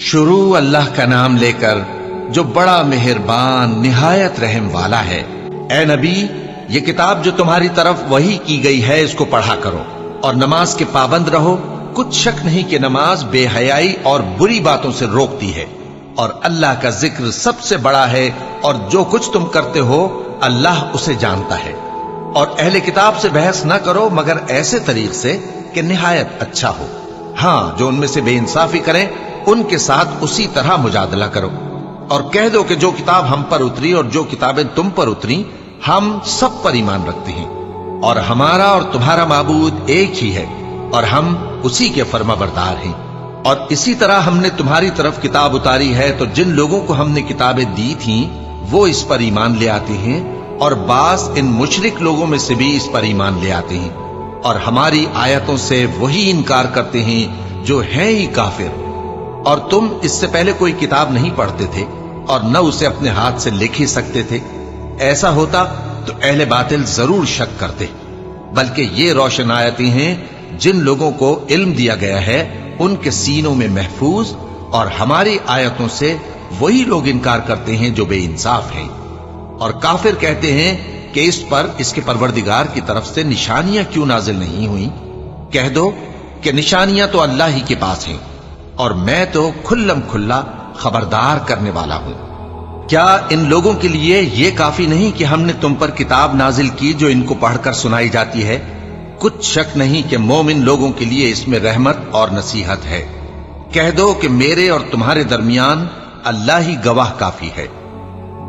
شروع اللہ کا نام لے کر جو بڑا مہربان نہایت رحم والا ہے۔ اے نبی، یہ کتاب جو تمہاری طرف وحی کی گئی ہے اس کو پڑھا کرو اور نماز کے پابند رہو۔ کچھ شک نہیں کہ نماز بے حیائی اور بری باتوں سے روکتی ہے، اور اللہ کا ذکر سب سے بڑا ہے، اور جو کچھ تم کرتے ہو اللہ اسے جانتا ہے۔ اور اہل کتاب سے بحث نہ کرو مگر ایسے طریق سے کہ نہایت اچھا ہو۔ ہاں، جو ان میں سے بے انصافی کریں ان کے ساتھ اسی طرح مجادلہ کرو، اور کہہ دو کہ جو کتاب ہم پر اتری اور جو کتابیں تم پر اتری ہم سب پر ایمان رکھتے ہیں، اور ہمارا اور تمہارا معبود ایک ہی ہے، اور ہم اسی کے فرما بردار ہیں۔ اور اسی طرح ہم نے تمہاری طرف کتاب اتاری ہے تو جن لوگوں کو ہم نے کتابیں دی تھیں وہ اس پر ایمان لے آتے ہیں، اور بعض ان مشرک لوگوں میں سے بھی اس پر ایمان لے آتے ہیں، اور ہماری آیتوں سے وہی انکار کرتے ہیں جو ہیں ہی کافر۔ اور تم اس سے پہلے کوئی کتاب نہیں پڑھتے تھے اور نہ اسے اپنے ہاتھ سے لکھ ہی سکتے تھے۔ ایسا ہوتا تو اہل باطل ضرور شک کرتے، بلکہ یہ روشن آیتیں ہیں جن لوگوں کو علم دیا گیا ہے ان کے سینوں میں محفوظ، اور ہماری آیتوں سے وہی لوگ انکار کرتے ہیں جو بے انصاف ہیں۔ اور کافر کہتے ہیں کہ اس پر اس کے پروردگار کی طرف سے نشانیاں کیوں نازل نہیں ہوئیں؟ کہہ دو کہ نشانیاں تو اللہ ہی کے پاس ہیں، اور میں تو کھلم کھلا خبردار کرنے والا ہوں۔ کیا ان لوگوں کے لیے یہ کافی نہیں کہ ہم نے تم پر کتاب نازل کی جو ان کو پڑھ کر سنائی جاتی ہے؟ کچھ شک نہیں کہ مومن لوگوں کے لیے اس میں رحمت اور نصیحت ہے۔ کہہ دو کہ میرے اور تمہارے درمیان اللہ ہی گواہ کافی ہے۔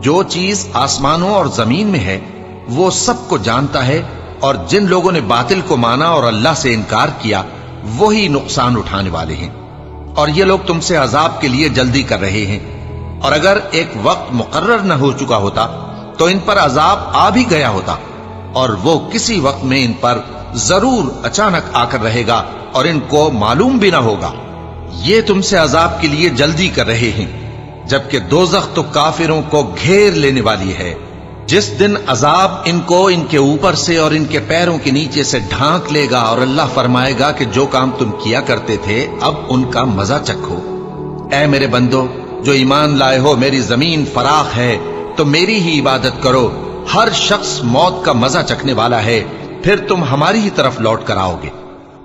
جو چیز آسمانوں اور زمین میں ہے وہ سب کو جانتا ہے، اور جن لوگوں نے باطل کو مانا اور اللہ سے انکار کیا وہی نقصان اٹھانے والے ہیں۔ اور یہ لوگ تم سے عذاب کے لیے جلدی کر رہے ہیں، اور اگر ایک وقت مقرر نہ ہو چکا ہوتا تو ان پر عذاب آ بھی گیا ہوتا، اور وہ کسی وقت میں ان پر ضرور اچانک آ کر رہے گا اور ان کو معلوم بھی نہ ہوگا۔ یہ تم سے عذاب کے لیے جلدی کر رہے ہیں، جبکہ دوزخ تو کافروں کو گھیر لینے والی ہے۔ جس دن عذاب ان کو ان کے اوپر سے اور ان کے پیروں کے نیچے سے ڈھانک لے گا، اور اللہ فرمائے گا کہ جو کام تم کیا کرتے تھے اب ان کا مزہ چکھو۔ اے میرے بندو جو ایمان لائے ہو، میری زمین فراخ ہے تو میری ہی عبادت کرو۔ ہر شخص موت کا مزہ چکھنے والا ہے، پھر تم ہماری ہی طرف لوٹ کر آؤ گے۔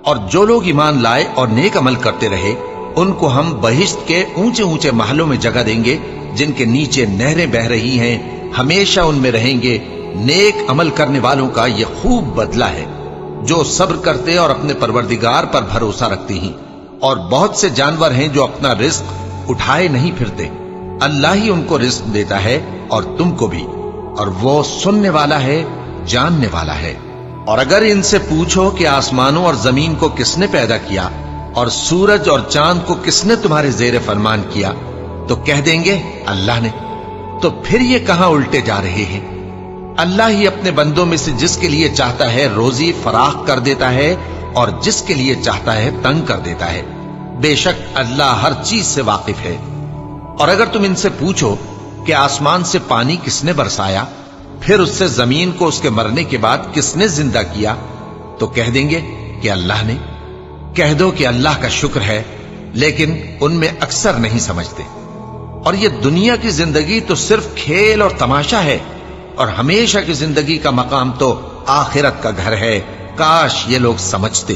اور جو لوگ ایمان لائے اور نیک عمل کرتے رہے ان کو ہم بہشت کے اونچے اونچے محلوں میں جگہ دیں گے جن کے نیچے نہریں بہ رہی ہیں، ہمیشہ ان میں رہیں گے۔ نیک عمل کرنے والوں کا یہ خوب بدلہ ہے جو صبر کرتے اور اپنے پروردگار پر بھروسہ رکھتے ہیں۔ اور بہت سے جانور ہیں جو اپنا رزق اٹھائے نہیں پھرتے، اللہ ہی ان کو رزق دیتا ہے اور تم کو بھی، اور وہ سننے والا ہے، جاننے والا ہے۔ اور اگر ان سے پوچھو کہ آسمانوں اور زمین کو کس نے پیدا کیا اور سورج اور چاند کو کس نے تمہارے زیر فرمان کیا، تو کہہ دیں گے اللہ نے۔ تو پھر یہ کہاں الٹے جا رہے ہیں؟ اللہ ہی اپنے بندوں میں سے جس کے لیے چاہتا ہے روزی فراخ کر دیتا ہے، اور جس کے لیے چاہتا ہے تنگ کر دیتا ہے۔ بے شک اللہ ہر چیز سے واقف ہے۔ اور اگر تم ان سے پوچھو کہ آسمان سے پانی کس نے برسایا، پھر اس سے زمین کو اس کے مرنے کے بعد کس نے زندہ کیا، تو کہہ دیں گے کہ اللہ نے۔ کہہ دو کہ اللہ کا شکر ہے، لیکن ان میں اکثر نہیں سمجھتے۔ اور یہ دنیا کی زندگی تو صرف کھیل اور تماشا ہے، اور ہمیشہ کی زندگی کا مقام تو آخرت کا گھر ہے۔ کاش یہ لوگ سمجھتے۔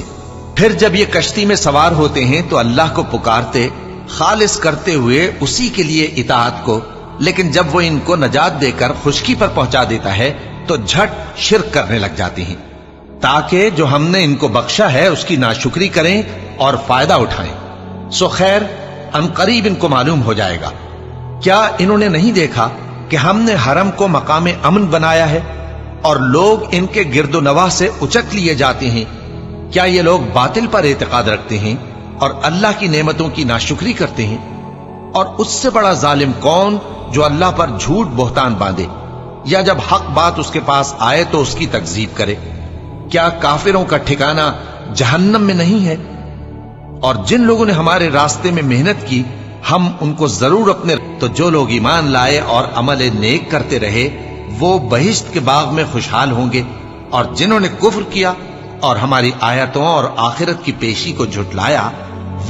پھر جب یہ کشتی میں سوار ہوتے ہیں تو اللہ کو پکارتے، خالص کرتے ہوئے اسی کے لیے اطاعت کو، لیکن جب وہ ان کو نجات دے کر خشکی پر پہنچا دیتا ہے تو جھٹ شرک کرنے لگ جاتے ہیں، تاکہ جو ہم نے ان کو بخشا ہے اس کی ناشکری کریں اور فائدہ اٹھائیں۔ سو خیر ان قریب ان کو معلوم ہو جائے گا۔ کیا انہوں نے نہیں دیکھا کہ ہم نے حرم کو مقام امن بنایا ہے اور لوگ ان کے گرد و نواح سے اچک لیے جاتے ہیں؟ کیا یہ لوگ باطل پر اعتقاد رکھتے ہیں اور اللہ کی نعمتوں کی ناشکری کرتے ہیں؟ اور اس سے بڑا ظالم کون جو اللہ پر جھوٹ بہتان باندھے، یا جب حق بات اس کے پاس آئے تو اس کی تکذیب کرے؟ کیا کافروں کا ٹھکانہ جہنم میں نہیں ہے؟ اور جن لوگوں نے ہمارے راستے میں محنت کی ہم ان کو ضرور اپنے، تو جو لوگ ایمان لائے اور عمل نیک کرتے رہے وہ بہشت کے باغ میں خوشحال ہوں گے، اور جنہوں نے کفر کیا اور ہماری آیتوں اور آخرت کی پیشی کو جھٹلایا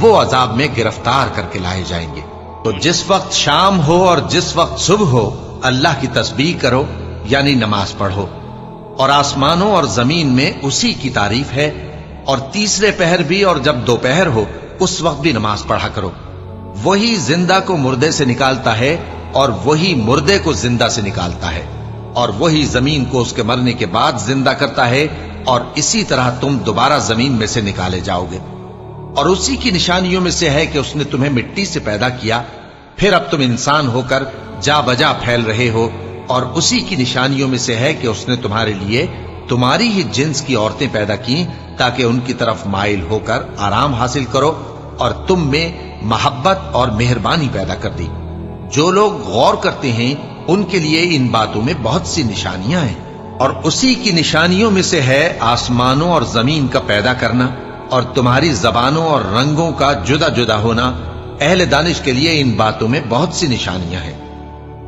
وہ عذاب میں گرفتار کر کے لائے جائیں گے۔ تو جس وقت شام ہو اور جس وقت صبح ہو اللہ کی تسبیح کرو یعنی نماز پڑھو، اور آسمانوں اور زمین میں اسی کی تعریف ہے، اور تیسرے پہر بھی اور جب دوپہر ہو اس وقت بھی نماز پڑھا کرو۔ وہی زندہ کو مردے سے نکالتا ہے اور وہی مردے کو زندہ سے نکالتا ہے، اور وہی زمین کو اس کے مرنے کے بعد زندہ کرتا ہے، اور اسی طرح تم دوبارہ زمین میں سے نکالے جاؤ گے۔ اور اسی کی نشانیوں میں سے ہے کہ اس نے تمہیں مٹی سے پیدا کیا، پھر اب تم انسان ہو کر جا بجا پھیل رہے ہو، اور اسی کی نشانیوں میں سے ہے کہ اس نے تمہارے لیے تمہاری ہی جنس کی عورتیں پیدا کی تاکہ ان کی طرف مائل ہو کر آرام حاصل کرو، اور تم میں محبت اور مہربانی پیدا کر دی۔ جو لوگ غور کرتے ہیں ان کے لیے ان باتوں میں بہت سی نشانیاں ہیں۔ اور اسی کی نشانیوں میں سے ہے آسمانوں اور زمین کا پیدا کرنا، اور تمہاری زبانوں اور رنگوں کا جدا جدا ہونا۔ اہل دانش کے لیے ان باتوں میں بہت سی نشانیاں ہیں۔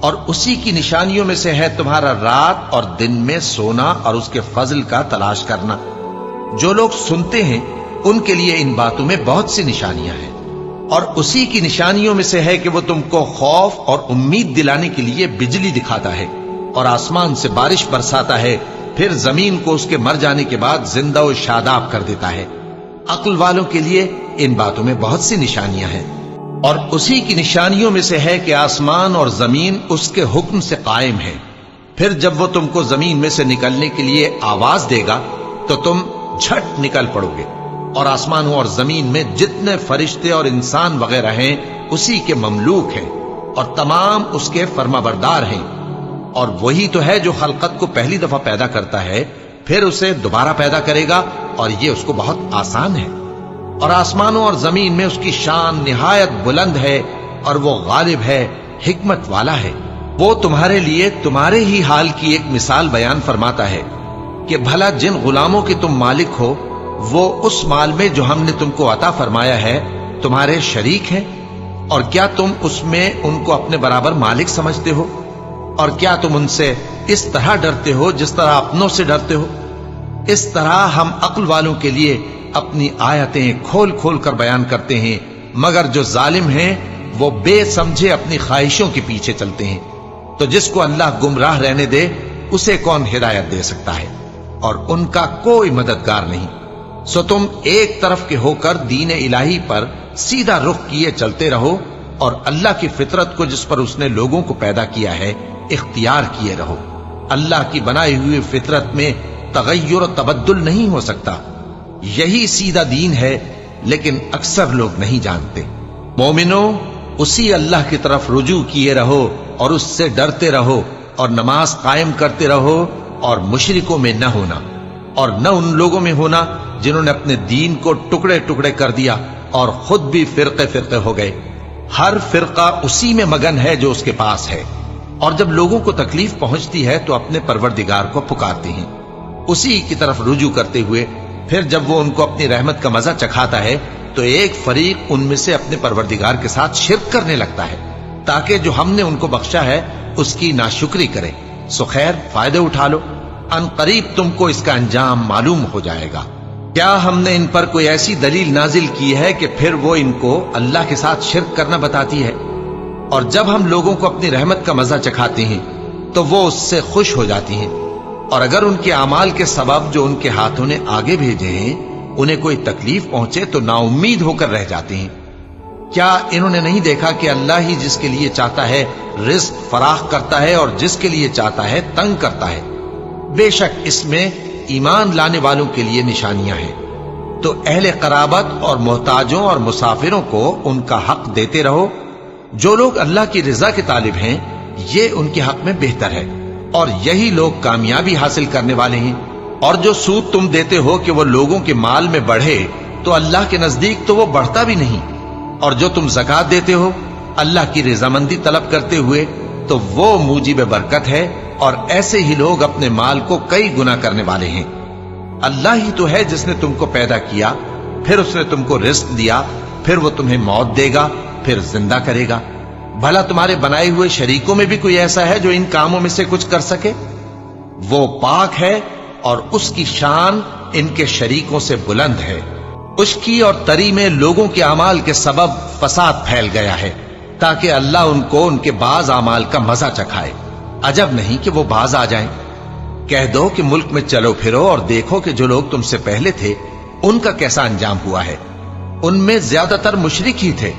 اور اسی کی نشانیوں میں سے ہے تمہارا رات اور دن میں سونا اور اس کے فضل کا تلاش کرنا۔ جو لوگ سنتے ہیں ان کے لیے ان باتوں میں بہت سی نشانیاں ہیں۔ اور اسی کی نشانیوں میں سے ہے کہ وہ تم کو خوف اور امید دلانے کے لیے بجلی دکھاتا ہے، اور آسمان سے بارش برساتا ہے، پھر زمین کو اس کے مر جانے کے بعد زندہ و شاداب کر دیتا ہے۔ عقل والوں کے لیے ان باتوں میں بہت سی نشانیاں ہیں۔ اور اسی کی نشانیوں میں سے ہے کہ آسمان اور زمین اس کے حکم سے قائم ہے، پھر جب وہ تم کو زمین میں سے نکلنے کے لیے آواز دے گا تو تم جھٹ نکل پڑو گے۔ اور آسمانوں اور زمین میں جتنے فرشتے اور انسان وغیرہ ہیں اسی کے مملوک ہیں، اور تمام اس کے فرما بردار ہیں۔ اور وہی تو ہے جو خلقت کو پہلی دفعہ پیدا کرتا ہے، پھر اسے دوبارہ پیدا کرے گا، اور یہ اس کو بہت آسان ہے۔ اور آسمانوں اور زمین میں اس کی شان نہایت بلند ہے، اور وہ غالب ہے، حکمت والا ہے۔ وہ تمہارے لیے تمہارے ہی حال کی ایک مثال بیان فرماتا ہے کہ بھلا جن غلاموں کے تم مالک ہو وہ اس مال میں جو ہم نے تم کو عطا فرمایا ہے تمہارے شریک ہیں، اور کیا تم اس میں ان کو اپنے برابر مالک سمجھتے ہو؟ اور کیا تم ان سے اس طرح ڈرتے ہو جس طرح اپنوں سے ڈرتے ہو؟ اس طرح ہم عقل والوں کے لیے اپنی آیتیں کھول کھول کر بیان کرتے ہیں، مگر جو ظالم ہیں وہ بے سمجھے اپنی خواہشوں کے پیچھے چلتے ہیں۔ تو جس کو اللہ گمراہ رہنے دے اسے کون ہدایت دے سکتا ہے؟ اور ان کا کوئی مددگار نہیں۔ سو تم ایک طرف کے ہو کر دین الہی پر سیدھا رخ کیے چلتے رہو، اور اللہ کی فطرت کو جس پر اس نے لوگوں کو پیدا کیا ہے اختیار کیے رہو۔ اللہ کی بنائی ہوئی فطرت میں تغیر و تبدل نہیں ہو سکتا۔ یہی سیدھا دین ہے، لیکن اکثر لوگ نہیں جانتے۔ مومنو، اسی اللہ کی طرف رجوع کیے رہو اور اس سے ڈرتے رہو، اور نماز قائم کرتے رہو، اور مشرکوں میں نہ ہونا، اور نہ ان لوگوں میں ہونا جنہوں نے اپنے دین کو ٹکڑے ٹکڑے کر دیا اور خود بھی فرقے فرقے ہو گئے۔ ہر فرقہ اسی میں مگن ہے جو اس کے پاس ہے، اور جب لوگوں کو تکلیف پہنچتی ہے تو اپنے پروردگار کو پکارتے ہیں، اسی کی طرف رجوع کرتے ہوئے۔ پھر جب وہ ان کو اپنی رحمت کا مزہ چکھاتا ہے تو ایک فریق ان میں سے اپنے پروردگار کے ساتھ شرک کرنے لگتا ہے، تاکہ جو ہم نے ان کو بخشا ہے اس کی ناشکری کرے۔ سو خیر، فائدے اٹھا لو، ان قریب تم کو اس کا انجام معلوم ہو جائے گا۔ کیا ہم نے ان پر کوئی ایسی دلیل نازل کی ہے کہ پھر وہ ان کو اللہ کے ساتھ شرک کرنا بتاتی ہے؟ اور جب ہم لوگوں کو اپنی رحمت کا مزہ چکھاتے ہیں تو وہ اس سے خوش ہو جاتی ہیں، اور اگر ان کے اعمال کے سبب جو ان کے ہاتھوں نے آگے بھیجے ہیں انہیں کوئی تکلیف پہنچے تو نا امید ہو کر رہ جاتے ہیں۔ کیا انہوں نے نہیں دیکھا کہ اللہ ہی جس کے لیے چاہتا ہے رزق فراخ کرتا ہے اور جس کے لیے چاہتا ہے تنگ کرتا ہے؟ بے شک اس میں ایمان لانے والوں کے لیے نشانیاں ہیں۔ تو اہل قرابت اور محتاجوں اور مسافروں کو ان کا حق دیتے رہو۔ جو لوگ اللہ کی رضا کے طالب ہیں یہ ان کے حق میں بہتر ہے، اور یہی لوگ کامیابی حاصل کرنے والے ہیں۔ اور جو سود تم دیتے ہو کہ وہ لوگوں کے مال میں بڑھے تو اللہ کے نزدیک تو وہ بڑھتا بھی نہیں، اور جو تم زکوٰۃ دیتے ہو اللہ کی رضامندی طلب کرتے ہوئے تو وہ موجب برکت ہے، اور ایسے ہی لوگ اپنے مال کو کئی گنا کرنے والے ہیں۔ اللہ ہی تو ہے جس نے تم کو پیدا کیا، پھر اس نے تم کو رزق دیا، پھر وہ تمہیں موت دے گا، پھر زندہ کرے گا۔ بھلا تمہارے بنائے ہوئے شریکوں میں بھی کوئی ایسا ہے جو ان کاموں میں سے کچھ کر سکے؟ وہ پاک ہے اور اس کی شان ان کے شریکوں سے بلند ہے۔ خشکی اور تری میں لوگوں کے اعمال کے سبب فساد پھیل گیا ہے، تاکہ اللہ ان کو ان کے بعض اعمال کا مزہ چکھائے۔ عجب نہیں کہ وہ باز آ جائیں۔ کہہ دو کہ ملک میں چلو پھرو اور دیکھو کہ جو لوگ تم سے پہلے تھے ان کا کیسا انجام ہوا ہے۔ ان میں زیادہ تر مشرک ہی تھے۔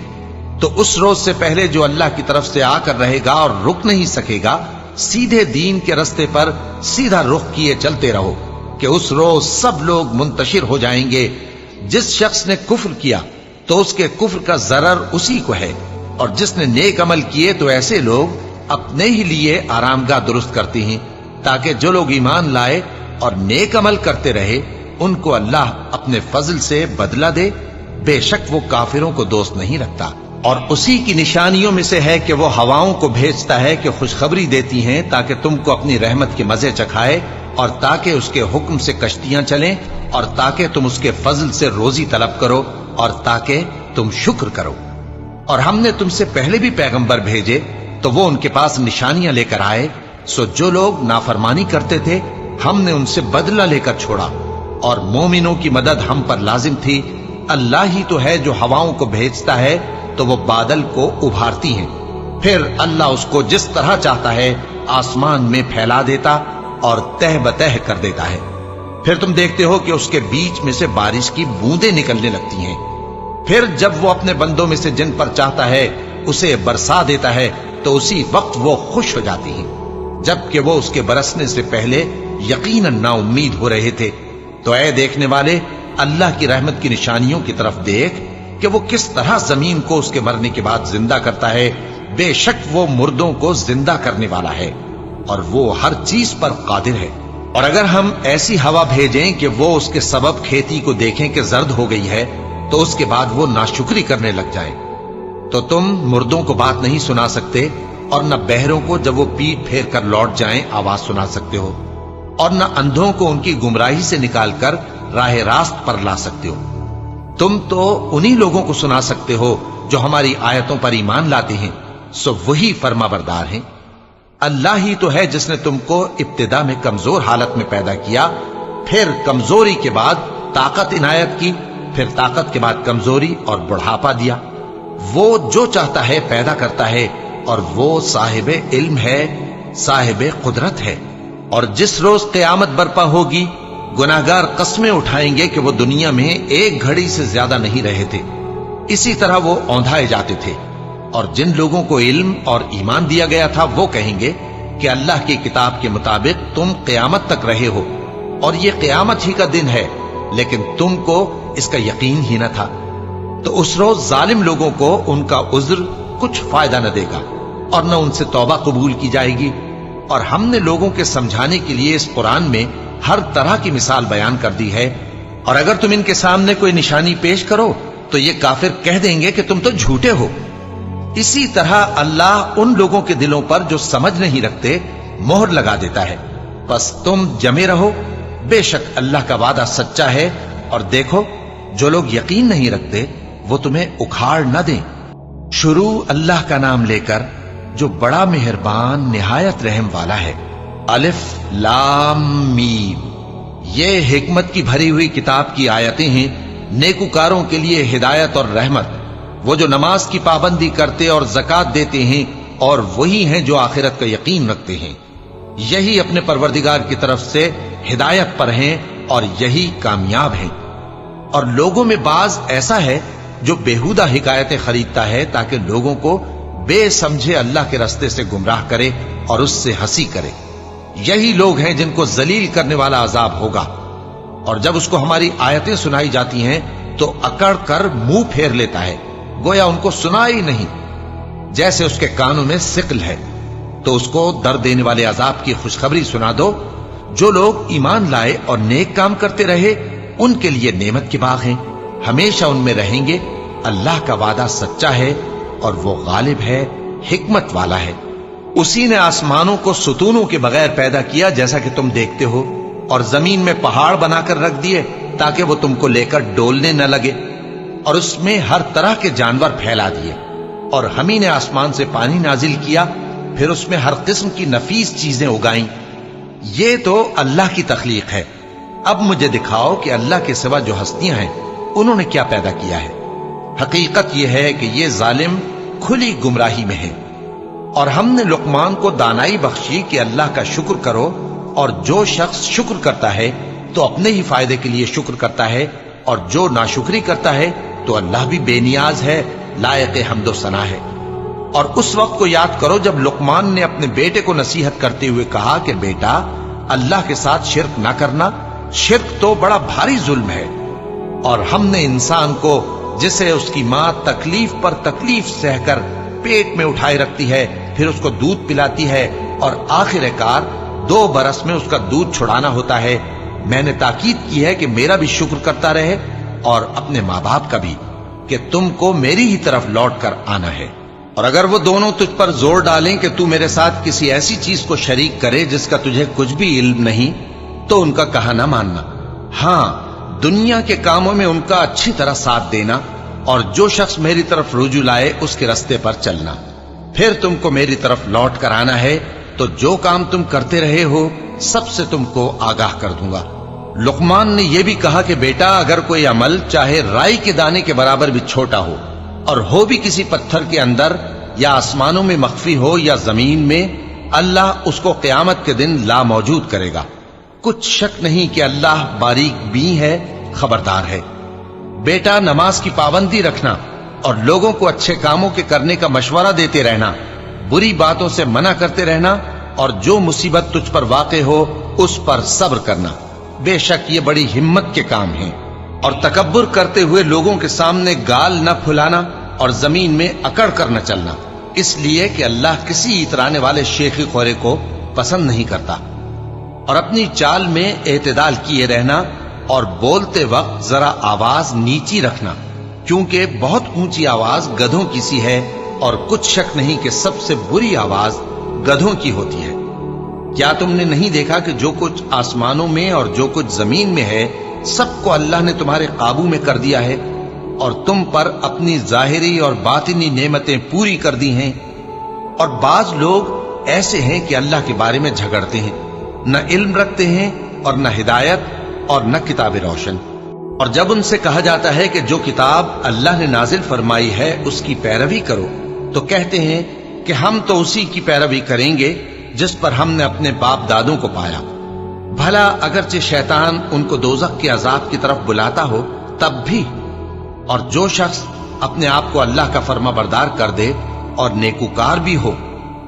تو اس روز سے پہلے جو اللہ کی طرف سے آ کر رہے گا اور رک نہیں سکے گا، سیدھے دین کے رستے پر سیدھا رخ کیے چلتے رہو کہ اس روز سب لوگ منتشر ہو جائیں گے۔ جس شخص نے کفر کیا تو اس کے کفر کا ضرر اسی کو ہے، اور جس نے نیک عمل کیے تو ایسے لوگ اپنے ہی لیے آرامگاہ درست کرتے ہیں، تاکہ جو لوگ ایمان لائے اور نیک عمل کرتے رہے ان کو اللہ اپنے فضل سے بدلہ دے۔ بے شک وہ کافروں کو دوست نہیں رکھتا۔ اور اسی کی نشانیوں میں سے ہے کہ وہ ہواؤں کو بھیجتا ہے کہ خوشخبری دیتی ہیں تاکہ تم کو اپنی رحمت کے مزے چکھائے، اور تاکہ اس کے حکم سے کشتیاں چلیں، اور تاکہ تم اس کے فضل سے روزی طلب کرو، اور تاکہ تم شکر کرو۔ اور ہم نے تم سے پہلے بھی پیغمبر بھیجے تو وہ ان کے پاس نشانیاں لے کر آئے، سو جو لوگ نافرمانی کرتے تھے ہم نے ان سے بدلہ لے کر چھوڑا، اور مومنوں کی مدد ہم پر لازم تھی۔ اللہ ہی تو ہے جو ہواؤں کو بھیجتا ہے تو وہ بادل کو ابھارتی ہیں، پھر اللہ اس کو جس طرح چاہتا ہے آسمان میں پھیلا دیتا اور تہ بتہ کر دیتا ہے۔ پھر تم دیکھتے ہو کہ اس کے بیچ میں سے بارش کی بوندیں نکلنے لگتی ہیں، پھر جب وہ اپنے بندوں میں سے جن پر چاہتا ہے اسے برسا دیتا ہے تو اسی وقت وہ خوش ہو جاتی ہیں، جبکہ وہ اس کے برسنے سے پہلے یقیناً نا امید ہو رہے تھے۔ تو اے دیکھنے والے، اللہ کی رحمت کی نشانیوں کی طرف دیکھ کہ وہ کس طرح زمین کو اس کے مرنے کے بعد زندہ کرتا ہے۔ بے شک وہ مردوں کو زندہ کرنے والا ہے اور وہ ہر چیز پر قادر ہے۔ اور اگر ہم ایسی ہوا بھیجیں کہ وہ اس کے سبب کھیتی کو دیکھیں کہ زرد ہو گئی ہے تو اس کے بعد وہ ناشکری کرنے لگ جائیں، تو تم مردوں کو بات نہیں سنا سکتے، اور نہ بہروں کو جب وہ پیٹ پھیر کر لوٹ جائیں آواز سنا سکتے ہو، اور نہ اندھوں کو ان کی گمراہی سے نکال کر راہ راست پر لا سکتے ہو۔ تم تو انہی لوگوں کو سنا سکتے ہو جو ہماری آیتوں پر ایمان لاتے ہیں، سو وہی فرما بردار ہیں۔ اللہ ہی تو ہے جس نے تم کو ابتدا میں کمزور حالت میں پیدا کیا، پھر کمزوری کے بعد طاقت عنایت کی، پھر طاقت کے بعد کمزوری اور بڑھاپا دیا۔ وہ جو چاہتا ہے پیدا کرتا ہے، اور وہ صاحب علم ہے، صاحب قدرت ہے۔ اور جس روز قیامت برپا ہوگی گناہگار قسمیں اٹھائیں گے کہ وہ دنیا میں ایک گھڑی سے زیادہ نہیں رہے تھے، اسی طرح وہ اوندھائے جاتے تھے۔ اور جن لوگوں کو علم اور ایمان دیا گیا تھا وہ کہیں گے کہ اللہ کی کتاب کے مطابق تم قیامت تک رہے ہو، اور یہ قیامت ہی کا دن ہے، لیکن تم کو اس کا یقین ہی نہ تھا۔ تو اس روز ظالم لوگوں کو ان کا عذر کچھ فائدہ نہ دے گا، اور نہ ان سے توبہ قبول کی جائے گی۔ اور ہم نے لوگوں کے سمجھانے کے لیے اس قرآن میں ہر طرح کی مثال بیان کر دی ہے، اور اگر تم ان کے سامنے کوئی نشانی پیش کرو تو یہ کافر کہہ دیں گے کہ تم تو جھوٹے ہو۔ اسی طرح اللہ ان لوگوں کے دلوں پر جو سمجھ نہیں رکھتے مہر لگا دیتا ہے۔ بس تم جمے رہو، بے شک اللہ کا وعدہ سچا ہے، اور دیکھو جو لوگ یقین نہیں رکھتے وہ تمہیں اکھاڑ نہ دیں۔ شروع اللہ کا نام لے کر جو بڑا مہربان نہایت رحم والا ہے۔ الف لام میم، یہ حکمت کی بھری ہوئی کتاب کی آیتیں ہیں، نیکوکاروں کے لیے ہدایت اور رحمت، وہ جو نماز کی پابندی کرتے اور زکوٰۃ دیتے ہیں، اور وہی ہیں جو آخرت کا یقین رکھتے ہیں، یہی اپنے پروردگار کی طرف سے ہدایت پر ہیں اور یہی کامیاب ہیں۔ اور لوگوں میں بعض ایسا ہے جو بےہودہ حکایتیں خریدتا ہے تاکہ لوگوں کو بے سمجھے اللہ کے رستے سے گمراہ کرے اور اس سے ہنسی کرے۔ یہی لوگ ہیں جن کو ذلیل کرنے والا عذاب ہوگا، اور جب اس کو ہماری آیتیں سنائی جاتی ہیں تو اکڑ کر منہ پھیر لیتا ہے، گویا ان کو سنا ہی نہیں، جیسے اس کے کانوں میں ثقل ہے۔ تو اس کو درد دینے والے عذاب کی خوشخبری سنا دو۔ جو لوگ ایمان لائے اور نیک کام کرتے رہے ان کے لیے نعمت کے باغ ہیں، ہمیشہ ان میں رہیں گے۔ اللہ کا وعدہ سچا ہے اور وہ غالب ہے، حکمت والا ہے۔ اسی نے آسمانوں کو ستونوں کے بغیر پیدا کیا جیسا کہ تم دیکھتے ہو، اور زمین میں پہاڑ بنا کر رکھ دیے تاکہ وہ تم کو لے کر ڈولنے نہ لگے، اور اس میں ہر طرح کے جانور پھیلا دیے۔ اور ہم ہی نے آسمان سے پانی نازل کیا، پھر اس میں ہر قسم کی نفیس چیزیں اگائیں۔ یہ تو اللہ کی تخلیق ہے۔ اب مجھے دکھاؤ کہ اللہ کے سوا جو ہستیاں ہیں انہوں نے کیا پیدا کیا ہے۔ حقیقت یہ ہے کہ یہ ظالم کھلی گمراہی میں ہیں۔ اور ہم نے لقمان کو دانائی بخشی کہ اللہ کا شکر کرو، اور جو شخص شکر کرتا ہے تو اپنے ہی فائدے کے لیے شکر کرتا ہے، اور جو ناشکری کرتا ہے تو اللہ بھی بے نیاز ہے، لائق حمد و ثنا ہے۔ اور اس وقت کو یاد کرو جب لقمان نے اپنے بیٹے کو نصیحت کرتے ہوئے کہا کہ بیٹا، اللہ کے ساتھ شرک نہ کرنا، شرک تو بڑا بھاری ظلم ہے۔ اور ہم نے انسان کو، جسے اس کی ماں تکلیف پر تکلیف سہ کر پیٹ میں اٹھائے رکھتی ہے، پھر اس کو دودھ پلاتی ہے، اور آخر کار 2 برس میں اس کا دودھ چھڑانا ہوتا ہے، میں نے تاکید کی ہے کہ میرا بھی شکر کرتا رہے اور اپنے ماں باپ کا بھی، کہ تم کو میری ہی طرف لوٹ کر آنا ہے۔ اور اگر وہ دونوں تجھ پر زور ڈالیں کہ تو میرے ساتھ کسی ایسی چیز کو شریک کرے جس کا تجھے کچھ بھی علم نہیں، تو ان کا کہا نہ ماننا، ہاں دنیا کے کاموں میں ان کا اچھی طرح ساتھ دینا، اور جو شخص میری طرف رجوع لائے اس کے رستے پر چلنا، پھر تم کو میری طرف لوٹ کر آنا ہے، تو جو کام تم کرتے رہے ہو سب سے تم کو آگاہ کر دوں گا۔ لقمان نے یہ بھی کہا کہ بیٹا، اگر کوئی عمل چاہے رائی کے دانے کے برابر بھی چھوٹا ہو، اور ہو بھی کسی پتھر کے اندر یا آسمانوں میں مخفی ہو یا زمین میں، اللہ اس کو قیامت کے دن لا موجود کرے گا۔ کچھ شک نہیں کہ اللہ باریک بین ہے، خبردار ہے۔ بیٹا، نماز کی پابندی رکھنا اور لوگوں کو اچھے کاموں کے کرنے کا مشورہ دیتے رہنا، بری باتوں سے منع کرتے رہنا، اور جو مصیبت تجھ پر واقع ہو اس پر صبر کرنا، بے شک یہ بڑی ہمت کے کام ہیں۔ اور تکبر کرتے ہوئے لوگوں کے سامنے گال نہ پھلانا اور زمین میں اکڑ کر نہ چلنا، اس لیے کہ اللہ کسی اترانے والے شیخی خورے کو پسند نہیں کرتا۔ اور اپنی چال میں اعتدال کیے رہنا، اور بولتے وقت ذرا آواز نیچی رکھنا، کیونکہ بہت اونچی آواز گدھوں کی سی ہے، اور کچھ شک نہیں کہ سب سے بری آواز گدھوں کی ہوتی ہے۔ کیا تم نے نہیں دیکھا کہ جو کچھ آسمانوں میں اور جو کچھ زمین میں ہے سب کو اللہ نے تمہارے قابو میں کر دیا ہے، اور تم پر اپنی ظاہری اور باطنی نعمتیں پوری کر دی ہیں؟ اور بعض لوگ ایسے ہیں کہ اللہ کے بارے میں جھگڑتے ہیں، نہ علم رکھتے ہیں اور نہ ہدایت اور نہ کتاب روشن۔ اور جب ان سے کہا جاتا ہے کہ جو کتاب اللہ نے نازل فرمائی ہے اس کی پیروی کرو، تو کہتے ہیں کہ ہم تو اسی کی پیروی کریں گے جس پر ہم نے اپنے باپ دادوں کو پایا۔ بھلا اگرچہ شیطان ان کو دوزخ کے عذاب کی طرف بلاتا ہو تب بھی۔ اور جو شخص اپنے آپ کو اللہ کا فرما بردار کر دے اور نیکوکار بھی ہو،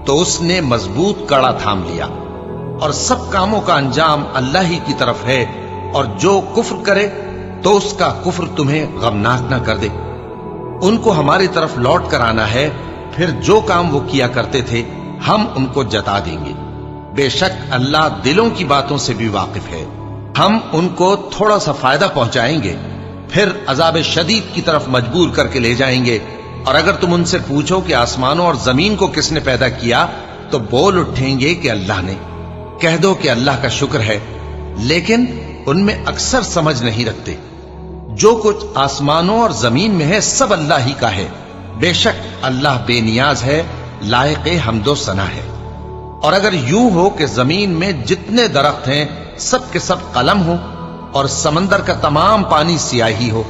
تو اس نے مضبوط کڑا تھام لیا، اور سب کاموں کا انجام اللہ ہی کی طرف ہے۔ اور جو کفر کرے تو اس کا کفر تمہیں غمناک نہ کر دے۔ ان کو ہماری طرف لوٹ کر آنا ہے، پھر جو کام وہ کیا کرتے تھے ہم ان کو جتا دیں گے۔ بے شک اللہ دلوں کی باتوں سے بھی واقف ہے۔ ہم ان کو تھوڑا سا فائدہ پہنچائیں گے، پھر عذاب شدید کی طرف مجبور کر کے لے جائیں گے۔ اور اگر تم ان سے پوچھو کہ آسمانوں اور زمین کو کس نے پیدا کیا، تو بول اٹھیں گے کہ اللہ نے۔ کہہ دو کہ اللہ کا شکر ہے، لیکن ان میں اکثر سمجھ نہیں رکھتے۔ جو کچھ آسمانوں اور زمین میں ہے سب اللہ ہی کا ہے، بے شک اللہ بے نیاز ہے، لائق حمد و ثنا ہے۔ اور اگر یوں ہو کہ زمین میں جتنے درخت ہیں سب کے سب قلم ہو، اور سمندر کا تمام پانی سیاہی ہو،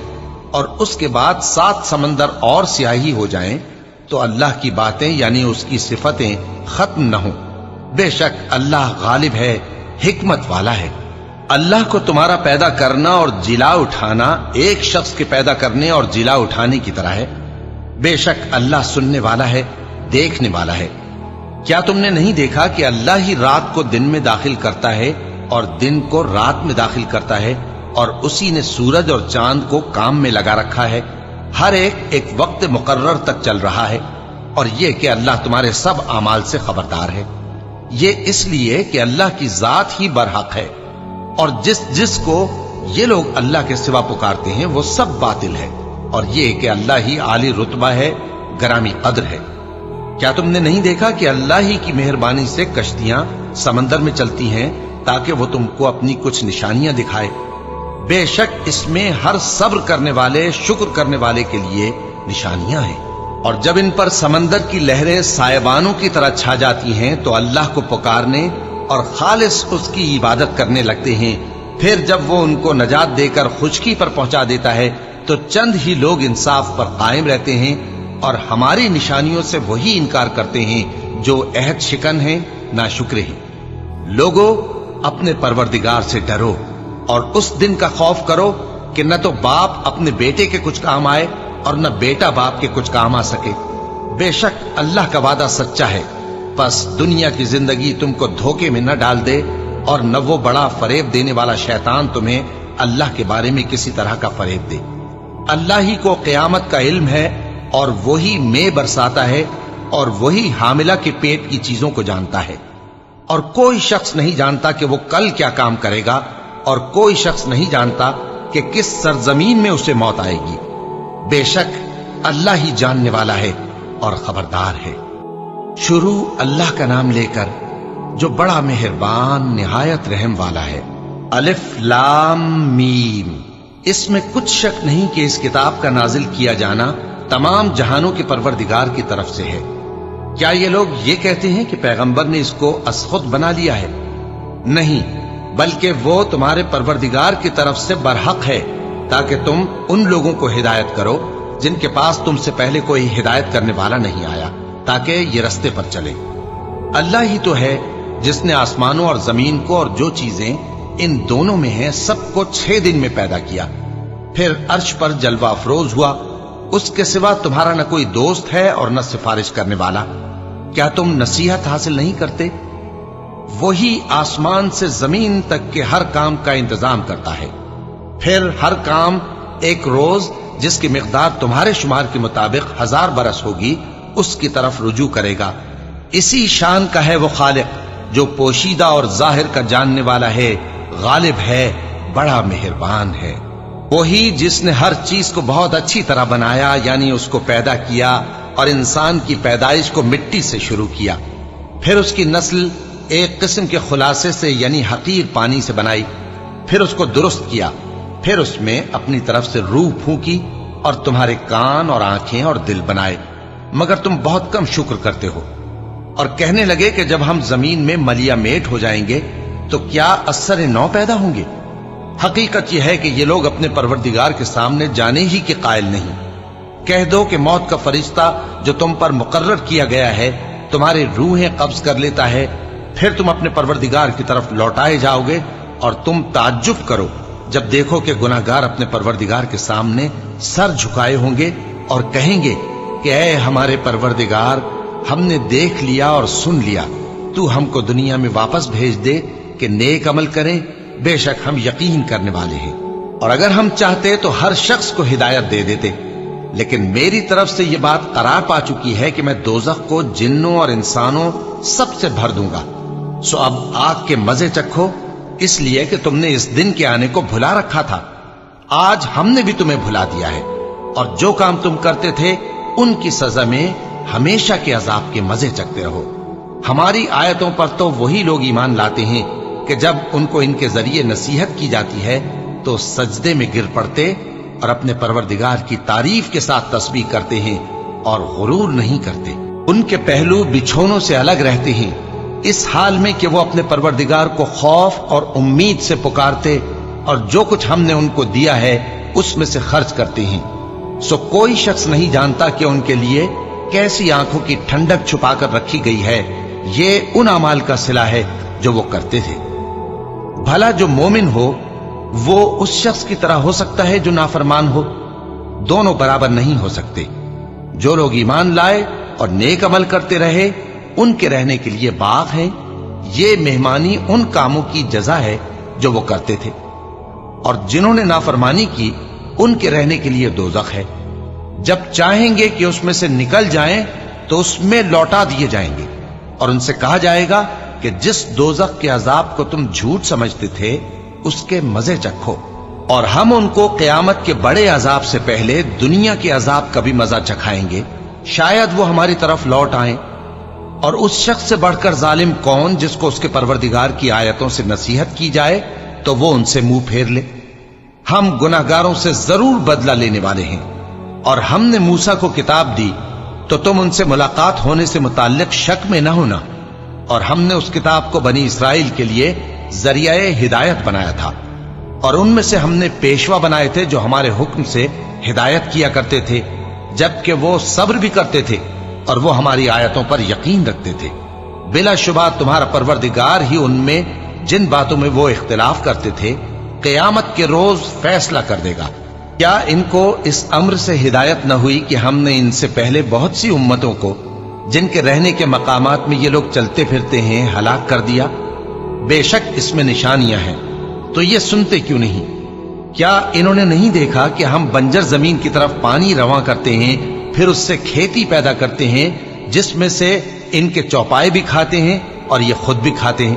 اور اس کے بعد 7 سمندر اور سیاہی ہو جائیں، تو اللہ کی باتیں یعنی اس کی صفتیں ختم نہ ہوں۔ بے شک اللہ غالب ہے، حکمت والا ہے۔ اللہ کو تمہارا پیدا کرنا اور جلا اٹھانا ایک شخص کے پیدا کرنے اور جلا اٹھانے کی طرح ہے۔ بے شک اللہ سننے والا ہے، دیکھنے والا ہے۔ کیا تم نے نہیں دیکھا کہ اللہ ہی رات کو دن میں داخل کرتا ہے اور دن کو رات میں داخل کرتا ہے، اور اسی نے سورج اور چاند کو کام میں لگا رکھا ہے، ہر ایک وقت مقرر تک چل رہا ہے۔ اور یہ کہ اللہ تمہارے سب اعمال سے خبردار ہے۔ یہ اس لیے کہ اللہ کی ذات ہی برحق ہے، اور جس کو یہ لوگ اللہ کے سوا پکارتے ہیں وہ سب باطل ہے۔ اور یہ کہ اللہ ہی عالی رتبہ ہے، گرامی قدر ہے۔ کیا تم نے نہیں دیکھا کہ اللہ ہی کی مہربانی سے کشتیاں سمندر میں چلتی ہیں تاکہ وہ تم کو اپنی کچھ نشانیاں دکھائے؟ بے شک اس میں ہر صبر کرنے والے، شکر کرنے والے کے لیے نشانیاں ہیں۔ اور جب ان پر سمندر کی لہریں سائبانوں کی طرح چھا جاتی ہیں تو اللہ کو پکارنے اور خالص اس کی عبادت کرنے لگتے ہیں۔ پھر جب وہ ان کو نجات دے کر خشکی پر پہنچا دیتا ہے تو چند ہی لوگ انصاف پر قائم رہتے ہیں، اور ہماری نشانیوں سے وہی انکار کرتے ہیں جو عہد شکن ہیں، ناشکرے ہیں۔ لوگو، اپنے پروردگار سے ڈرو اور اس دن کا خوف کرو کہ نہ تو باپ اپنے بیٹے کے کچھ کام آئے اور نہ بیٹا باپ کے کچھ کام آ سکے۔ بے شک اللہ کا وعدہ سچا ہے، پس دنیا کی زندگی تم کو دھوکے میں نہ ڈال دے اور نہ وہ بڑا فریب دینے والا شیطان تمہیں اللہ کے بارے میں کسی طرح کا فریب دے۔ اللہ ہی کو قیامت کا علم ہے اور وہی میں برساتا ہے اور وہی حاملہ کے پیٹ کی چیزوں کو جانتا ہے، اور کوئی شخص نہیں جانتا کہ وہ کل کیا کام کرے گا، اور کوئی شخص نہیں جانتا کہ کس سرزمین میں اسے موت آئے گی۔ بے شک اللہ ہی جاننے والا ہے اور خبردار ہے۔ شروع اللہ کا نام لے کر جو بڑا مہربان نہایت رحم والا ہے۔ الف لام میم۔ اس میں کچھ شک نہیں کہ اس کتاب کا نازل کیا جانا تمام جہانوں کے پروردگار کی طرف سے ہے۔ کیا یہ لوگ یہ کہتے ہیں کہ پیغمبر نے اس کو از خود بنا لیا ہے؟ نہیں، بلکہ وہ تمہارے پروردگار کی طرف سے برحق ہے، تاکہ تم ان لوگوں کو ہدایت کرو جن کے پاس تم سے پہلے کوئی ہدایت کرنے والا نہیں آیا، تاکہ یہ رستے پر چلے۔ اللہ ہی تو ہے جس نے آسمانوں اور زمین کو اور جو چیزیں ان دونوں میں ہیں سب کو 6 دن میں پیدا کیا، پھر عرش پر جلوہ افروز ہوا۔ اس کے سوا تمہارا نہ کوئی دوست ہے اور نہ سفارش کرنے والا۔ کیا تم نصیحت حاصل نہیں کرتے؟ وہی آسمان سے زمین تک کے ہر کام کا انتظام کرتا ہے، پھر ہر کام ایک روز جس کی مقدار تمہارے شمار کے مطابق 1000 برس ہوگی اس کی طرف رجوع کرے گا۔ اسی شان کا ہے وہ خالق جو پوشیدہ اور ظاہر کا جاننے والا ہے، غالب ہے، بڑا مہربان ہے۔ وہی جس نے ہر چیز کو بہت اچھی طرح بنایا، یعنی اس کو پیدا کیا اور انسان کی پیدائش کو مٹی سے شروع کیا، پھر اس کی نسل ایک قسم کے خلاصے سے یعنی حقیر پانی سے بنائی، پھر اس کو درست کیا، پھر اس میں اپنی طرف سے روح پھونکی اور تمہارے کان اور آنکھیں اور دل بنائے، مگر تم بہت کم شکر کرتے ہو۔ اور کہنے لگے کہ جب ہم زمین میں ملیا میٹ ہو جائیں گے تو کیا اثر نو پیدا ہوں گے؟ حقیقت یہ ہے کہ یہ لوگ اپنے پروردگار کے سامنے جانے ہی کے قائل نہیں۔ کہہ دو کہ موت کا فرشتہ جو تم پر مقرر کیا گیا ہے تمہاری روحیں قبض کر لیتا ہے، پھر تم اپنے پروردگار کی طرف لوٹائے جاؤ گے، اور تم تعجب کرو جب دیکھو کہ گناہگار اپنے پروردگار کے سامنے سر جھکائے ہوں گے اور کہیں گے کہ اے ہمارے پروردگار، ہم نے دیکھ لیا اور سن لیا، تو ہم کو دنیا میں واپس بھیج دے کہ نیک عمل کریں، بے شک ہم یقین کرنے والے ہیں۔ اور اگر ہم چاہتے تو ہر شخص کو ہدایت دے دیتے، لیکن میری طرف سے یہ بات قرار پا چکی ہے کہ میں دوزخ کو جنوں اور انسانوں سب سے بھر دوں گا، سو اب آگ کے مزے چکھو، اس لیے کہ تم نے اس دن کے آنے کو بھلا رکھا تھا۔ آج ہم نے بھی تمہیں بھلا دیا ہے، اور جو کام تم کرتے تھے ان کی سزا میں ہمیشہ کے عذاب کے مزے چکتے رہو۔ ہماری آیتوں پر تو وہی لوگ ایمان لاتے ہیں کہ جب ان کو ان کے ذریعے نصیحت کی جاتی ہے تو سجدے میں گر پڑتے اور اپنے پروردگار کی تعریف کے ساتھ تسبیح کرتے ہیں اور غرور نہیں کرتے۔ ان کے پہلو بچھونوں سے الگ رہتے ہیں، اس حال میں کہ وہ اپنے پروردگار کو خوف اور امید سے پکارتے اور جو کچھ ہم نے ان کو دیا ہے اس میں سے خرچ کرتے ہیں۔ سو کوئی شخص نہیں جانتا کہ ان کے لیے کیسی آنکھوں کی ٹھنڈک چھپا کر رکھی گئی ہے، یہ ان اعمال کا صلہ ہے جو وہ کرتے تھے۔ بھلا جو مومن ہو وہ اس شخص کی طرح ہو سکتا ہے جو نافرمان ہو؟ دونوں برابر نہیں ہو سکتے۔ جو لوگ ایمان لائے اور نیک عمل کرتے رہے ان کے رہنے کے لیے باغ ہیں، یہ مہمانی ان کاموں کی جزا ہے جو وہ کرتے تھے، اور جنہوں نے نافرمانی کی ان کے رہنے کے لیے دوزخ ہے، جب چاہیں گے کہ اس میں سے نکل جائیں تو اس میں لوٹا دیے جائیں گے، اور ان سے کہا جائے گا کہ جس دوزخ کے عذاب کو تم جھوٹ سمجھتے تھے اس کے مزے چکھو، اور ہم ان کو قیامت کے بڑے عذاب سے پہلے دنیا کے عذاب کا بھی مزہ چکھائیں گے، شاید وہ ہماری طرف لوٹ آئیں۔ اور اس شخص سے بڑھ کر ظالم کون جس کو اس کے پروردگار کی آیتوں سے نصیحت کی جائے تو وہ ان سے منہ پھیر لے۔ ہم گناہگاروں سے ضرور بدلہ لینے والے ہیں، اور ہم نے موسیٰ کو کتاب دی تو تم ان سے ملاقات ہونے سے متعلق شک میں نہ ہونا، اور ہم نے اس کتاب کو بنی اسرائیل کے لیے ذریعہ ہدایت بنایا تھا، اور ان میں سے ہم نے پیشوا بنائے تھے جو ہمارے حکم سے ہدایت کیا کرتے تھے، جبکہ وہ صبر بھی کرتے تھے اور وہ ہماری آیتوں پر یقین رکھتے تھے۔ بلا شبہ تمہارا پروردگار ہی ان میں جن باتوں میں وہ اختلاف کرتے تھے قیامت کے روز فیصلہ کر دے گا۔ کیا ان کو اس امر سے ہدایت نہ ہوئی کہ ہم نے ان سے پہلے بہت سی امتوں کو جن کے رہنے کے مقامات میں یہ لوگ چلتے پھرتے ہیں ہلاک کر دیا؟ بے شک اس میں نشانیاں ہیں، تو یہ سنتے کیوں نہیں؟ کیا انہوں نے نہیں دیکھا کہ ہم بنجر زمین کی طرف پانی رواں کرتے ہیں، پھر اس سے کھیتی پیدا کرتے ہیں جس میں سے ان کے چوپائے بھی کھاتے ہیں اور یہ خود بھی کھاتے ہیں؟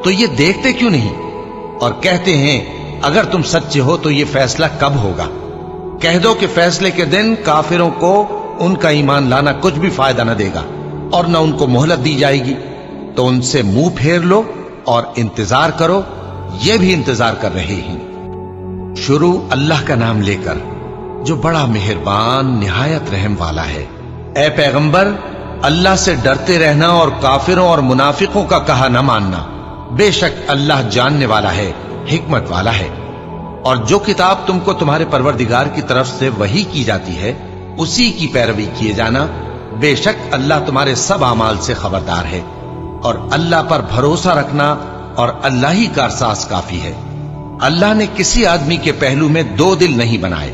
تو یہ دیکھتے کیوں نہیں اور کہتے ہیں اگر تم سچے ہو تو یہ فیصلہ کب ہوگا؟ کہہ دو کہ فیصلے کے دن کافروں کو ان کا ایمان لانا کچھ بھی فائدہ نہ دے گا اور نہ ان کو مہلت دی جائے گی، تو ان سے منہ پھیر لو اور انتظار کرو، یہ بھی انتظار کر رہے ہیں۔ شروع اللہ کا نام لے کر جو بڑا مہربان نہایت رحم والا ہے۔ اے پیغمبر، اللہ سے ڈرتے رہنا اور کافروں اور منافقوں کا کہا نہ ماننا، بے شک اللہ جاننے والا ہے، حکمت والا ہے۔ اور جو کتاب تم کو تمہارے پروردگار کی طرف سے وحی کی جاتی ہے اسی کی پیروی کیے جانا، بے شک اللہ تمہارے سب اعمال سے خبردار ہے۔ اور اللہ پر بھروسہ رکھنا اور اللہ ہی کارساز کافی ہے۔ اللہ نے کسی آدمی کے پہلو میں دو دل نہیں بنائے،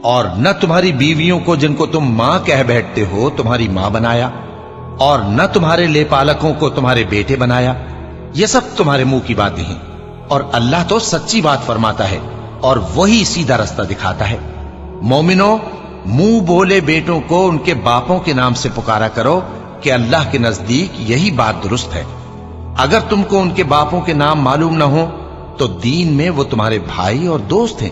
اور نہ تمہاری بیویوں کو جن کو تم ماں کہہ بیٹھتے ہو تمہاری ماں بنایا، اور نہ تمہارے لے پالکوں کو تمہارے بیٹے بنایا۔ یہ سب تمہارے منہ کی باتیں ہیں، اور اللہ تو سچی بات فرماتا ہے اور وہی سیدھا رستہ دکھاتا ہے۔ مومنو، منہ بولے بیٹوں کو ان کے باپوں کے نام سے پکارا کرو کہ اللہ کے نزدیک یہی بات درست ہے۔ اگر تم کو ان کے باپوں کے نام معلوم نہ ہو تو دین میں وہ تمہارے بھائی اور دوست ہیں،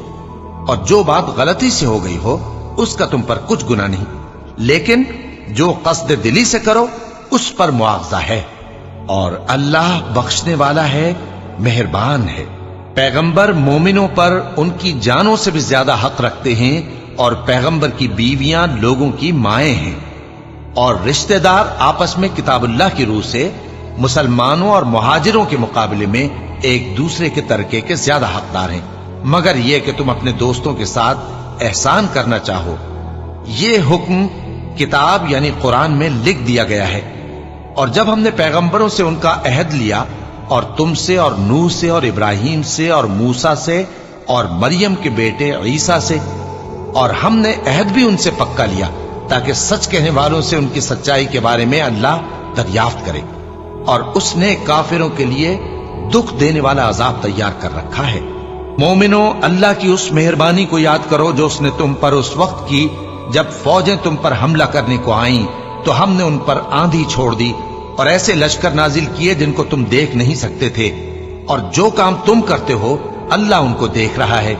اور جو بات غلطی سے ہو گئی ہو اس کا تم پر کچھ گناہ نہیں، لیکن جو قصد دلی سے کرو اس پر مواخذہ ہے، اور اللہ بخشنے والا ہے، مہربان ہے۔ پیغمبر مومنوں پر ان کی جانوں سے بھی زیادہ حق رکھتے ہیں، اور پیغمبر کی بیویاں لوگوں کی مائیں ہیں، اور رشتہ دار آپس میں کتاب اللہ کی روح سے مسلمانوں اور مہاجروں کے مقابلے میں ایک دوسرے کے ترکے کے زیادہ حقدار ہیں، مگر یہ کہ تم اپنے دوستوں کے ساتھ احسان کرنا چاہو۔ یہ حکم کتاب یعنی قرآن میں لکھ دیا گیا ہے۔ اور جب ہم نے پیغمبروں سے ان کا عہد لیا، اور تم سے اور نوح سے اور ابراہیم سے اور موسیٰ سے اور مریم کے بیٹے عیسیٰ سے، اور ہم نے عہد بھی ان سے پکا لیا تاکہ سچ کہنے والوں سے ان کی سچائی کے بارے میں اللہ دریافت کرے، اور اس نے کافروں کے لیے دکھ دینے والا عذاب تیار کر رکھا ہے۔ مومنو، اللہ کی اس مہربانی کو یاد کرو جو اس نے تم پر اس وقت کی جب فوجیں تم پر حملہ کرنے کو آئیں تو ہم نے ان پر آندھی چھوڑ دی اور ایسے لشکر نازل کیے جن کو تم دیکھ نہیں سکتے تھے، اور جو کام تم کرتے ہو اللہ ان کو دیکھ رہا ہے۔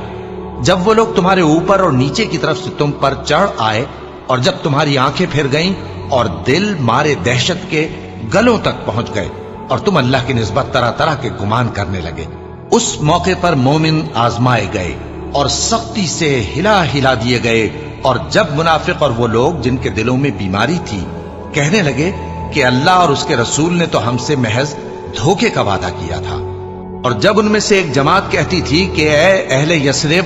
جب وہ لوگ تمہارے اوپر اور نیچے کی طرف سے تم پر چڑھ آئے، اور جب تمہاری آنکھیں پھر گئیں اور دل مارے دہشت کے گلوں تک پہنچ گئے، اور تم اللہ کی نسبت طرح طرح کے گمان کرنے لگے، اس موقع پر مومن آزمائے گئے اور سختی سے ہلا ہلا دیے گئے۔ اور جب منافق اور وہ لوگ جن کے دلوں میں بیماری تھی کہنے لگے کہ اللہ اور اس کے رسول نے تو ہم سے محض دھوکے کا وعدہ کیا تھا، اور جب ان میں سے ایک جماعت کہتی تھی کہ اے اہل یثرب،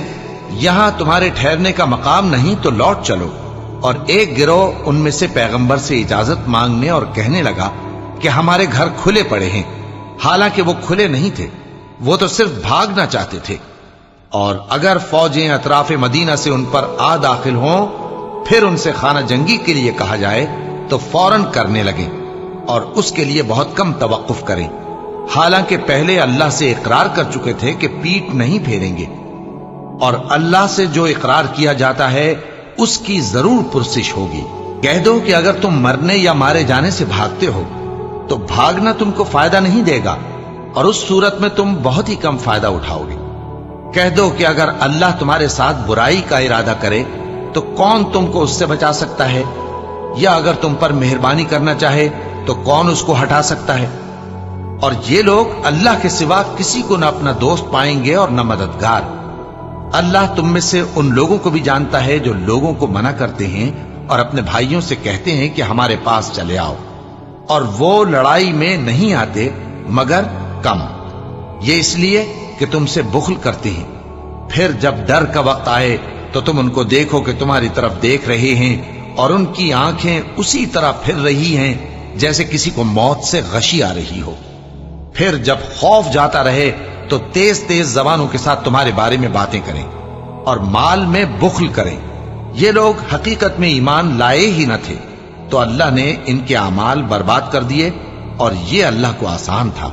یہاں تمہارے ٹھہرنے کا مقام نہیں تو لوٹ چلو، اور ایک گروہ ان میں سے پیغمبر سے اجازت مانگنے اور کہنے لگا کہ ہمارے گھر کھلے پڑے ہیں، حالانکہ وہ کھلے نہیں تھے، وہ تو صرف بھاگنا چاہتے تھے۔ اور اگر فوجیں اطراف مدینہ سے ان پر آ داخل ہوں پھر ان سے خانہ جنگی کے لیے کہا جائے تو فوراً کرنے لگیں، اور اس کے لیے بہت کم توقف کریں، حالانکہ پہلے اللہ سے اقرار کر چکے تھے کہ پیٹ نہیں پھیریں گے، اور اللہ سے جو اقرار کیا جاتا ہے اس کی ضرور پرسش ہوگی۔ کہہ دو کہ اگر تم مرنے یا مارے جانے سے بھاگتے ہو تو بھاگنا تم کو فائدہ نہیں دے گا، اور اس صورت میں تم بہت ہی کم فائدہ اٹھاؤ گے۔ کہہ دو کہ اگر اللہ تمہارے ساتھ برائی کا ارادہ کرے تو کون تم کو اس سے بچا سکتا ہے، یا اگر تم پر مہربانی کرنا چاہے تو کون اس کو ہٹا سکتا ہے؟ اور یہ لوگ اللہ کے سوا کسی کو نہ اپنا دوست پائیں گے اور نہ مددگار۔ اللہ تم میں سے ان لوگوں کو بھی جانتا ہے جو لوگوں کو منع کرتے ہیں اور اپنے بھائیوں سے کہتے ہیں کہ ہمارے پاس چلے آؤ، اور وہ لڑائی میں نہیں آتے مگر کم، یہ اس لیے کہ تم سے بخل کرتے ہیں۔ پھر جب ڈر کا وقت آئے تو تم ان کو دیکھو کہ تمہاری طرف دیکھ رہے ہیں اور ان کی آنکھیں اسی طرح پھر رہی ہیں جیسے کسی کو موت سے غشی آ رہی ہو۔ پھر جب خوف جاتا رہے تو تیز تیز زبانوں کے ساتھ تمہارے بارے میں باتیں کریں اور مال میں بخل کریں۔ یہ لوگ حقیقت میں ایمان لائے ہی نہ تھے، تو اللہ نے ان کے اعمال برباد کر دیے، اور یہ اللہ کو آسان تھا۔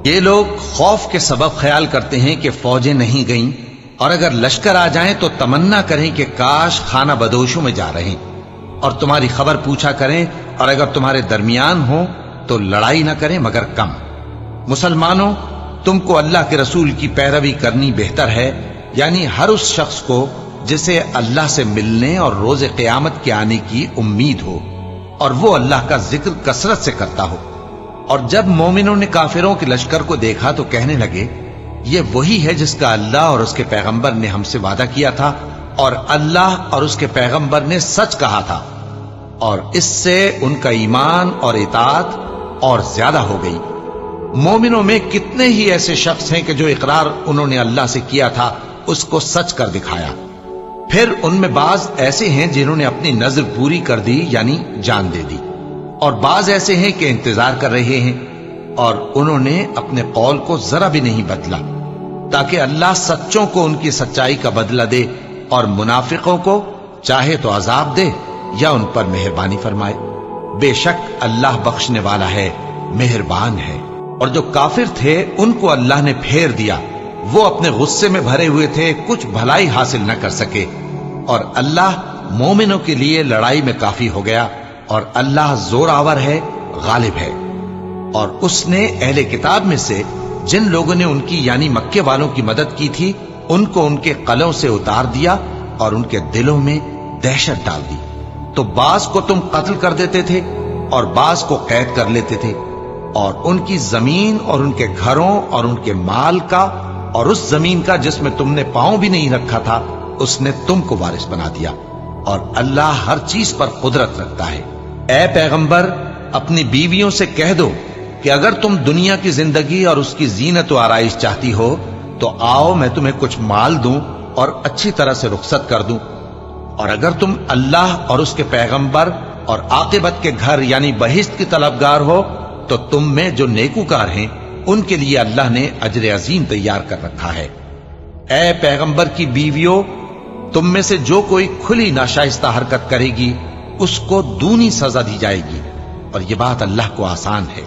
یہ لوگ خوف کے سبب خیال کرتے ہیں کہ فوجیں نہیں گئیں، اور اگر لشکر آ جائیں تو تمنا کریں کہ کاش خانہ بدوشوں میں جا رہے، اور تمہاری خبر پوچھا کریں، اور اگر تمہارے درمیان ہو تو لڑائی نہ کریں مگر کم۔ مسلمانوں، تم کو اللہ کے رسول کی پیروی کرنی بہتر ہے، یعنی ہر اس شخص کو جسے اللہ سے ملنے اور روز قیامت کے آنے کی امید ہو، اور وہ اللہ کا ذکر کثرت سے کرتا ہو۔ اور جب مومنوں نے کافروں کے لشکر کو دیکھا تو کہنے لگے، یہ وہی ہے جس کا اللہ اور اس کے پیغمبر نے ہم سے وعدہ کیا تھا، اور اللہ اور اس کے پیغمبر نے سچ کہا تھا، اور اس سے ان کا ایمان اور اطاعت اور زیادہ ہو گئی۔ مومنوں میں کتنے ہی ایسے شخص ہیں کہ جو اقرار انہوں نے اللہ سے کیا تھا اس کو سچ کر دکھایا۔ پھر ان میں بعض ایسے ہیں جنہوں نے اپنی نظر پوری کر دی، یعنی جان دے دی، اور بعض ایسے ہیں کہ انتظار کر رہے ہیں، اور انہوں نے اپنے قول کو ذرا بھی نہیں بدلا، تاکہ اللہ سچوں کو ان کی سچائی کا بدلہ دے، اور منافقوں کو چاہے تو عذاب دے یا ان پر مہربانی فرمائے۔ بے شک اللہ بخشنے والا ہے، مہربان ہے۔ اور جو کافر تھے ان کو اللہ نے پھیر دیا، وہ اپنے غصے میں بھرے ہوئے تھے، کچھ بھلائی حاصل نہ کر سکے، اور اللہ مومنوں کے لیے لڑائی میں کافی ہو گیا، اور اللہ زور آور ہے، غالب ہے۔ اور اس نے اہل کتاب میں سے جن لوگوں نے ان کی یعنی مکے والوں کی مدد کی تھی ان کو ان کے قلعوں سے اتار دیا اور ان کے دلوں میں دہشت ڈال دی، تو بعض کو تم قتل کر دیتے تھے اور بعض کو قید کر لیتے تھے، اور ان کی زمین اور ان کے گھروں اور ان کے مال کا اور اس زمین کا جس میں تم نے پاؤں بھی نہیں رکھا تھا اس نے تم کو وارث بنا دیا، اور اللہ ہر چیز پر قدرت رکھتا ہے۔ اے پیغمبر، اپنی بیویوں سے کہہ دو کہ اگر تم دنیا کی زندگی اور اس کی زینت و آرائش چاہتی ہو تو آؤ میں تمہیں کچھ مال دوں اور اچھی طرح سے رخصت کر دوں، اور اگر تم اللہ اور اس کے پیغمبر اور عاقبت کے گھر یعنی بہشت کی طلبگار ہو تو تم میں جو نیکوکار ہیں ان کے لیے اللہ نے اجر عظیم تیار کر رکھا ہے۔ اے پیغمبر کی بیویوں، تم میں سے جو کوئی کھلی ناشائستہ حرکت کرے گی اس کو دونی سزا دی جائے گی، اور یہ بات اللہ کو آسان ہے۔